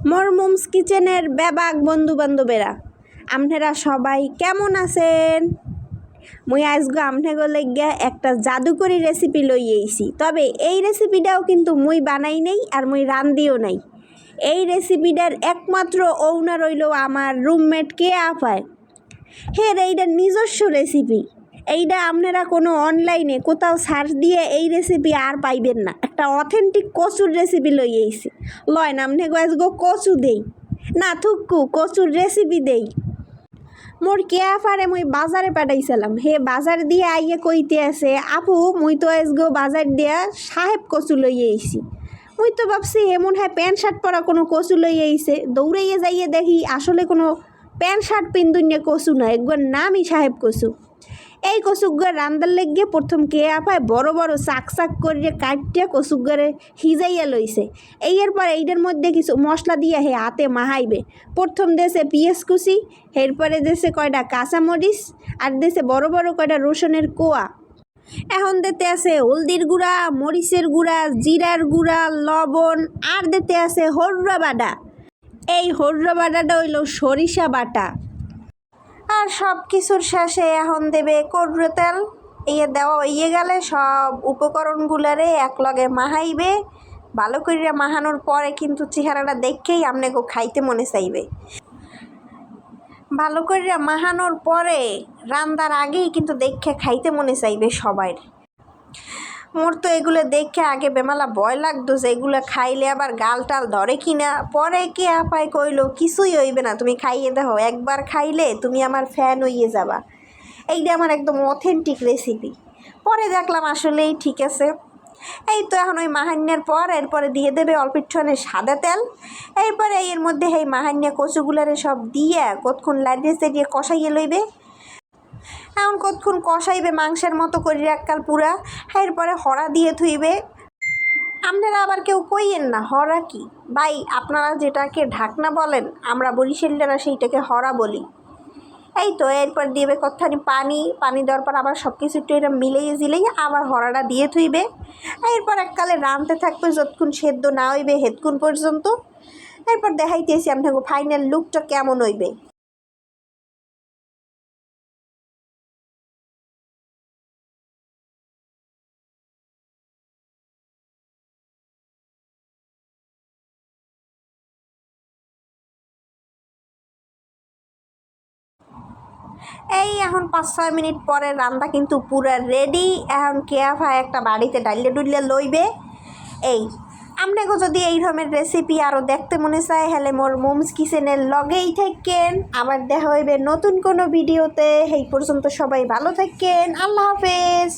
মোর moms কিচেনের ব্যাবাক বন্ধু বান্ধবেরা আপনারা সবাই কেমন আছেন? মুই আজকে আপনাকে লাগিয়া একটা জাদুকরি রেসিপি লই আইছি। তবে এই রেসিপিটাও কিন্তু মুই বানাই নাই আর মুই রান্দিও নাই। এই রেসিপিটার একমাত্র ওনার রইল আমার রুমমেট কে আপায়। এইটা নিজস্ব রেসিপি। এইটা আপনারা কোনো অনলাইনে কোথাও সার্চ দিয়ে এই রেসিপি আর পাইবেন না। একটা অথেন্টিক কচুর রেসিপি লই আইছি। লয় না আপনি আজকে কচু দেই না থুক্কু কচুর রেসিপি দেই। মোর কে আফারে মুই বাজারে পাঠাইছিলাম, হে বাজার দিয়ে আইয়ে কইতে আছে, আপু মুই তো আজকে বাজার দিয়া সাহেব কচু লইয়ে আইছি। মুই তো ভাবছি এমন হয় প্যান্ট শার্ট পরা কোনো কচু লইয়ে আইছে। দৌড়াইয়ে যাইয়ে দেখি আসলে কোনো প্যান্ট শার্ট পিন্দুনিয়া কচু না, একবার নামই সাহেব কচু। এই কচুগুলো রান্দার লেগে প্রথম কে আপায় বড় বড় চাক চাক করে কাটিয়া কচুগুলো হিজাইয়া লইছে। এরপর এইটার মধ্যে কিছু মশলা দিয়ে হে হাতে মাহাইবে। প্রথম দেশে পিঁয়াজ কুচি, এরপরে দেশে কয়টা কাঁচামরিচ, আর দেশে বড় বড় কয়টা রসুনের কোয়া। এখন দিতে আছে হলদির গুঁড়া, মরিচের গুঁড়া, জিরার গুঁড়া, লবণ, আর দিতে আছে হররা বাটা। এই হররা বাটাটা হইল সরিষা বাটা। আর সব কিছুর শেষে এখন দেবে করু তেল। দেওয়া হইয়ে গেলে সব উপকরণগুলারে একলগে মাহাইবে। ভালো করে মাহানোর পরে কিন্তু চেহারাটা দেখেই আপনাকে খাইতে মনে চাইবে। ভালো করে মাহানোর পরে রান্নার আগেই কিন্তু দেখে খাইতে মনে চাইবে সবাই। মোর তো এগুলো দেখে আগে বেমালা ভয় লাগতো যে এগুলো খাইলে আবার গাল টাল ধরে কিনা। পরে কে আপায় কইলো কিছুই হইবে না, তুমি খাইয়ে দেখো, একবার খাইলে তুমি আমার ফ্যান হইয়ে যাবা। এইটা আমার একদম অথেন্টিক রেসিপি। পরে দেখলাম আসলেই ঠিক আছে। এই তো এখন ওই মাহান্যার পর এরপরে দিয়ে দেবে অল্প একটুখানি সাদা তেল। এরপরে এর মধ্যে এই মাহান্যা কচুগুলারে সব দিয়ে কতক্ষণ লাড়িয়ে চেড়িয়ে কষাইয়ে লইবে। এখন কতক্ষণ কষাইবে মাংসের মতো করে এককাল পুরা। এরপরে হরা দিয়ে থুইবে। আপনারা আবার কেউ কইয়েন না হরা কি ভাই, আপনারা যেটাকে ঢাকনা বলেন আমরা বরিশালীরা সেইটাকে হরা বলি। এই তো এরপর দিবে কতখানি পানি দেওয়ার পর আবার সব কিছু একটু এটা মিলেই জিলেই আবার হরাটা দিয়ে থুইবে। এরপর এককালে রাঁধতে থাকবে যতক্ষণ সেদ্ধ না হইবে হেতক্ষণ পর্যন্ত। এরপর দেখাইতেছি আপনাকে ফাইনাল লুকটা কেমন হইবে। এই এখন 5-6 মিনিট পরে রান্না কিন্তু পুরো রেডি। এখন কেয়াফা একটা বাড়িতে ডাইলে ডুইলে লইবে। এই আপনাকে যদি এই ধরনের রেসিপি আরও দেখতে মনে চায় হলে মোর মোমস কিচেনের লগেই থাকেন। আবার দেখা হইবে নতুন কোনো ভিডিওতে। এই পর্যন্ত সবাই ভালো থাকেন, আল্লাহ হাফেজ।